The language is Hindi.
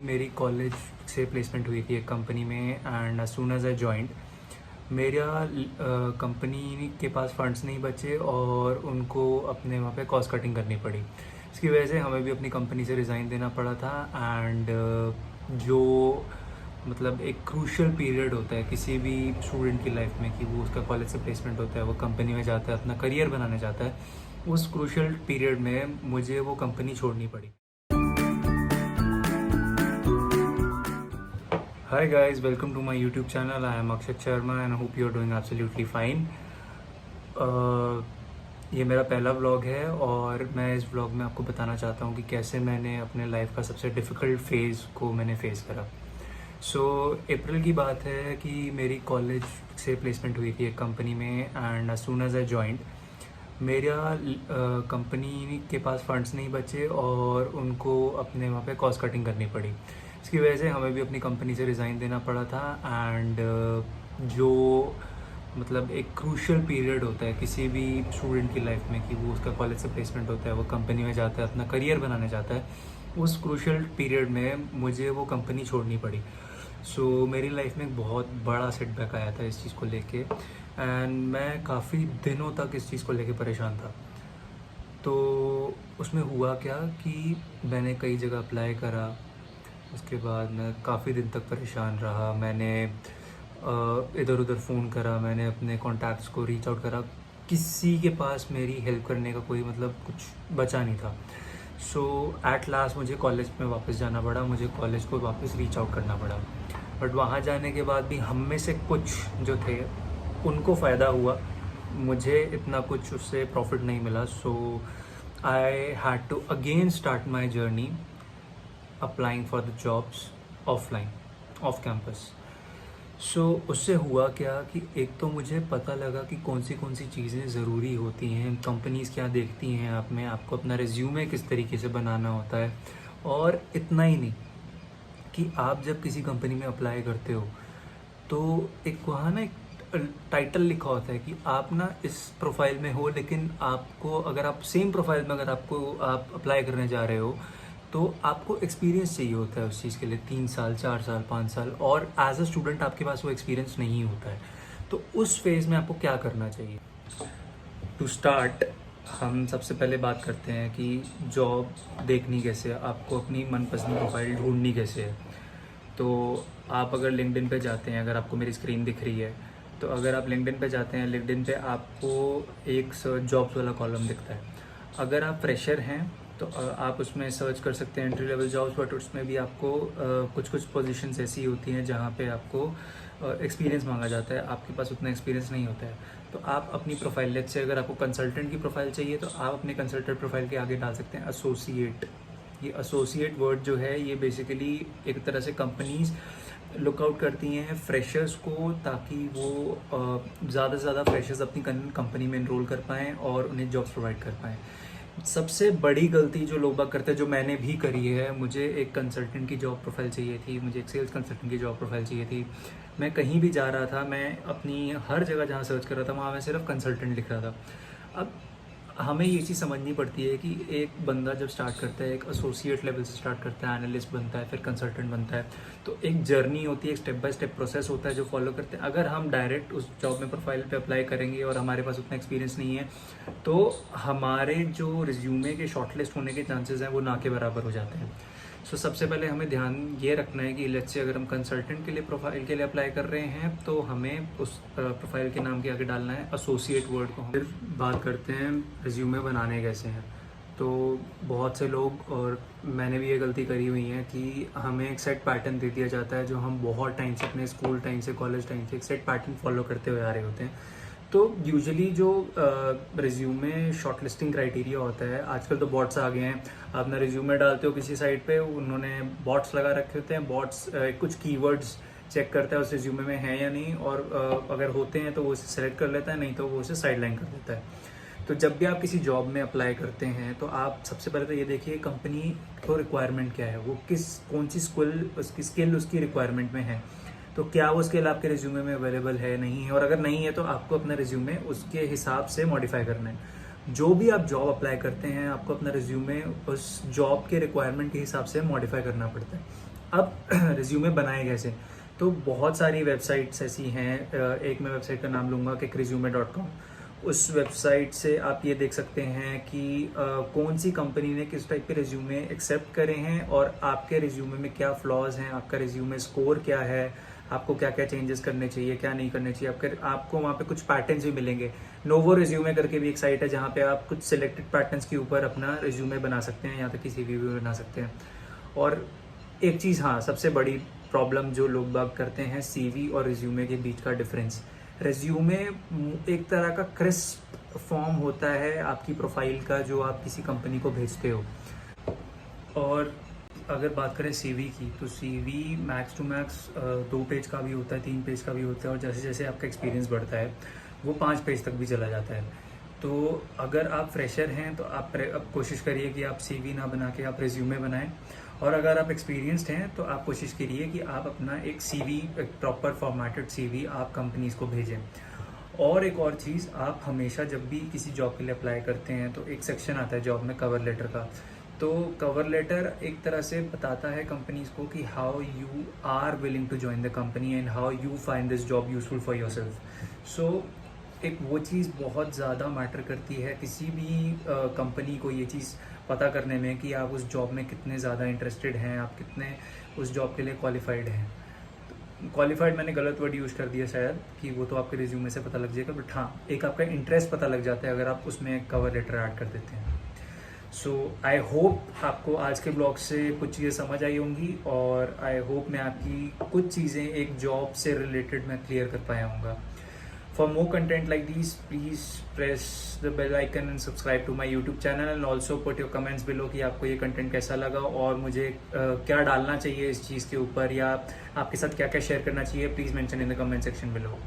मेरी कॉलेज से प्लेसमेंट हुई थी एक कंपनी में and soon as I joined मेरा कंपनी के पास फंड्स नहीं बचे और उनको अपने वहाँ पे कॉस्ट कटिंग करनी पड़ी। इसकी वजह से हमें भी अपनी कंपनी से रिज़ाइन देना पड़ा था एंड जो मतलब एक क्रूशियल पीरियड होता है किसी भी स्टूडेंट की लाइफ में कि वो उसका कॉलेज से प्लेसमेंट होता है, वो कंपनी में जाता है, अपना करियर बनाने जाता है, उस क्रूशियल पीरियड में मुझे वो कंपनी छोड़नी पड़ी। Hi guys, welcome to my YouTube channel. I am Akshat Sharma and I hope you are doing absolutely fine. ये मेरा पहला व्लॉग है और मैं इस व्लॉग में आपको बताना चाहता हूँ कि कैसे मैंने अपने लाइफ का सबसे डिफ़िकल्ट फेज़ को मैंने फेस करा। अप्रैल की बात है कि मेरी कॉलेज से प्लेसमेंट हुई थी एक कंपनी में and soon as I joined मेरा कंपनी के पास फंड्स नहीं बचे और उनको अपने वहाँ पे कॉस्ट कटिंग करनी पड़ी। इसकी वजह से हमें भी अपनी कंपनी से रिज़ाइन देना पड़ा था एंड जो मतलब एक क्रूशियल पीरियड होता है किसी भी स्टूडेंट की लाइफ में कि वो उसका कॉलेज से प्लेसमेंट होता है, वो कंपनी में जाता है, अपना करियर बनाने जाता है, उस क्रूशियल पीरियड में मुझे वो कंपनी छोड़नी पड़ी। मेरी लाइफ में एक बहुत बड़ा सेटबैक आया था इस चीज़ को लेके एंड मैं काफ़ी दिनों तक इस चीज़ को लेके परेशान था। तो उसमें हुआ क्या कि मैंने कई जगह अप्लाई करा, उसके बाद मैं काफ़ी दिन तक परेशान रहा। मैंने इधर उधर फ़ोन करा, मैंने अपने कॉन्टैक्ट्स को रीच आउट करा, किसी के पास मेरी हेल्प करने का कोई मतलब कुछ बचा नहीं था। एट लास्ट मुझे कॉलेज में वापस जाना पड़ा, मुझे कॉलेज को वापस रीच आउट करना पड़ा। बट वहाँ जाने के बाद भी हम में से कुछ जो थे उनको फ़ायदा हुआ, मुझे इतना कुछ उससे प्रॉफिट नहीं मिला। I had to again start my journey applying for the jobs offline off campus. उससे हुआ क्या कि एक तो मुझे पता लगा कि कौन सी चीज़ें ज़रूरी होती हैं, कंपनीज़ क्या देखती हैं आप में, आपको अपना रिज्यूमे किस तरीके से बनाना होता है। और इतना ही नहीं कि आप जब किसी कंपनी में अप्लाई करते हो तो एक वहाँ ना एक टाइटल लिखा होता है कि आप ना इस प्रोफाइल में हो, लेकिन आपको अगर आप सेम प्रोफाइल में अगर आप अप्लाई करने जा रहे हो तो आपको एक्सपीरियंस चाहिए होता है उस चीज़ के लिए 3 साल 4 साल 5 साल, और एज अ स्टूडेंट आपके पास वो एक्सपीरियंस नहीं होता है। तो उस फेज़ में आपको क्या करना चाहिए? टू स्टार्ट हम सबसे पहले बात करते हैं कि जॉब देखनी कैसे है, आपको अपनी मनपसंद प्रोफाइल ढूंढनी कैसे है। तो आप अगर लिंक्डइन पे जाते हैं, अगर आपको मेरी स्क्रीन दिख रही है तो अगर आप लिंक्डइन पे जाते हैं, लिंक्डइन पे आपको एक सर्च जॉब्स वाला कॉलम दिखता है। अगर आप फ्रेशर हैं तो आप उसमें सर्च कर सकते हैं एंट्री लेवल जॉब्स, बट उसमें भी आपको कुछ पोजीशंस ऐसी होती हैं जहाँ पे आपको एक्सपीरियंस मांगा जाता है, आपके पास उतना एक्सपीरियंस नहीं होता है। तो आप अपनी प्रोफाइल, लेट्स से अगर आपको कंसल्टेंट की प्रोफाइल चाहिए तो आप अपने कंसल्टेंट प्रोफाइल के आगे डाल सकते हैं एसोसिएट। ये एसोसिएट वर्ड जो है ये बेसिकली एक तरह से कंपनीज लुकआउट करती हैं फ्रेशर्स को, ताकि वो ज़्यादा से ज़्यादा फ्रेशर्स अपनी कंपनी में इनरोल कर पाएँ और उन्हें जॉब्स प्रोवाइड कर पाएँ। सबसे बड़ी गलती जो लोग बाग करते हैं, जो मैंने भी करी है, मुझे एक कंसल्टेंट की जॉब प्रोफाइल चाहिए थी, मुझे एक सेल्स कंसल्टेंट की जॉब प्रोफाइल चाहिए थी। मैं कहीं भी जा रहा था, मैं अपनी हर जगह जहाँ सर्च कर रहा था वहाँ मैं सिर्फ कंसल्टेंट लिख रहा था। अब हमें ये चीज़ समझनी पड़ती है कि एक बंदा जब स्टार्ट करता है, एक एसोसिएट लेवल से स्टार्ट करता है, एनालिस्ट बनता है, फिर कंसल्टेंट बनता है, तो एक जर्नी होती है, एक स्टेप बाय स्टेप प्रोसेस होता है जो फॉलो करते हैं। अगर हम डायरेक्ट उस जॉब में प्रोफाइल पे अप्लाई करेंगे और हमारे पास उतना एक्सपीरियंस नहीं है तो हमारे जो रिज्यूमे के शॉर्टलिस्ट होने के चांसेस हैं वो ना के बराबर हो जाते हैं। सबसे पहले हमें ध्यान ये रखना है कि लेट्स से अगर हम कंसल्टेंट के लिए प्रोफाइल के लिए अप्लाई कर रहे हैं तो हमें उस प्रोफाइल के नाम के आगे डालना है एसोसिएट वर्ड को। फिर बात करते हैं रिज्यूमे बनाने कैसे हैं। तो बहुत से लोग, और मैंने भी ये गलती करी हुई है, कि हमें एक सेट पैटर्न दे दिया जाता है जो हम बहुत टाइम से, अपने स्कूल टाइम से, कॉलेज टाइम से एक सेट पैटर्न फॉलो करते हुए आ रहे होते हैं। तो यूजुअली जो रिज्यूमे शॉर्टलिस्टिंग क्राइटेरिया होता है, आजकल तो बॉट्स आ गए हैं, आप अपना रिज्यूमे डालते हो किसी साइट पे, उन्होंने बॉट्स लगा रखे होते हैं, बॉट्स कुछ कीवर्ड्स चेक करता है उस रिज्यूमे में है या नहीं, और अगर होते हैं तो वो उसे सेलेक्ट कर लेता है, नहीं तो वो उसे साइडलाइन कर देता है। तो जब भी आप किसी जॉब में अप्लाई करते हैं तो आप सबसे पहले तो ये देखिए कंपनी को रिक्वायरमेंट क्या है, वो कौन सी स्किल उसकी रिक्वायरमेंट में है, तो क्या वो स्किल आपके रिज्यूमे में अवेलेबल है, नहीं है, और अगर नहीं है तो आपको अपना रिज्यूमे उसके हिसाब से मॉडिफाई करना है। जो भी आप जॉब अप्लाई करते हैं आपको अपना रिज्यूमे उस जॉब के रिक्वायरमेंट के हिसाब से मॉडिफाई करना पड़ता है। अब रिज्यूमे बनाए कैसे? तो बहुत सारी वेबसाइट्स ऐसी हैं। एक मैं वेबसाइट का नाम लूँगा kickresume.com। उस वेबसाइट से आप ये देख सकते हैं कि कौन सी कंपनी ने किस टाइप के रिज्यूमे एक्सेप्ट करे हैं और आपके रिज्यूमे में क्या फ्लॉज हैं, आपका रिज्यूमे स्कोर क्या है, आपको क्या क्या चेंजेस करने चाहिए, क्या नहीं करने चाहिए। आपको वहाँ पे कुछ पैटर्न्स भी मिलेंगे। नोवो रिज्यूमे करके भी एक साइट है जहाँ पे आप कुछ सिलेक्टेड पैटर्न्स के ऊपर अपना रिज्यूमे बना सकते हैं, यहाँ तक कि CV भी बना सकते हैं। और एक चीज़, हाँ, सबसे बड़ी प्रॉब्लम जो लोग बाग करते हैं, CV और रिज्यूमे के बीच का डिफरेंस। रिज्यूमे एक तरह का क्रिस्प फॉर्म होता है आपकी प्रोफाइल का जो आप किसी कंपनी को भेजते हो। और अगर बात करें CV की, तो CV max to max 2 page का भी होता है, 3 पेज का भी होता है, और जैसे जैसे आपका एक्सपीरियंस बढ़ता है वो 5 पेज तक भी चला जाता है। तो अगर आप फ्रेशर हैं तो आप कोशिश करिए कि आप CV ना बना के आप रिज्यूमे बनाएं, और अगर आप एक्सपीरियंस्ड हैं तो आप कोशिश करिए कि आप अपना एक CV, एक प्रॉपर फॉर्मेटेड CV आप कंपनीज को भेजें। और एक और चीज़, आप हमेशा जब भी किसी जॉब के लिए अप्लाई करते हैं तो एक सेक्शन आता है जॉब में कवर लेटर का। तो कवर लेटर एक तरह से बताता है कंपनीज को कि how you are willing to join the company and how you find this job useful for yourself. So एक वो चीज़ बहुत ज़्यादा मैटर करती है किसी भी कंपनी को, ये चीज़ पता करने में कि आप उस जॉब में कितने ज़्यादा इंटरेस्टेड हैं, आप कितने उस जॉब के लिए क्वालिफाइड हैं। क्वालिफाइड मैंने गलत वर्ड यूज़ कर दिया शायद, कि वो तो आपके रिज्यूमे से पता लग जाएगा, बट हाँ, एक आपका इंटरेस्ट पता लग जाता है अगर आप उसमें कवर लेटर ऐड कर देते हैं। सो आई होप आपको आज के ब्लॉग से कुछ चीज़ें समझ आई होंगी, और आई होप मैं आपकी कुछ चीज़ें एक जॉब से रिलेटेड मैं क्लियर कर पाया हूँगा। For more content like these, please press the bell icon and subscribe to my YouTube channel, and also put your comments below कि आपको ये कंटेंट कैसा लगा और मुझे क्या डालना चाहिए इस चीज़ के ऊपर, या आपके साथ क्या क्या शेयर करना चाहिए। Please mention in the comment section below.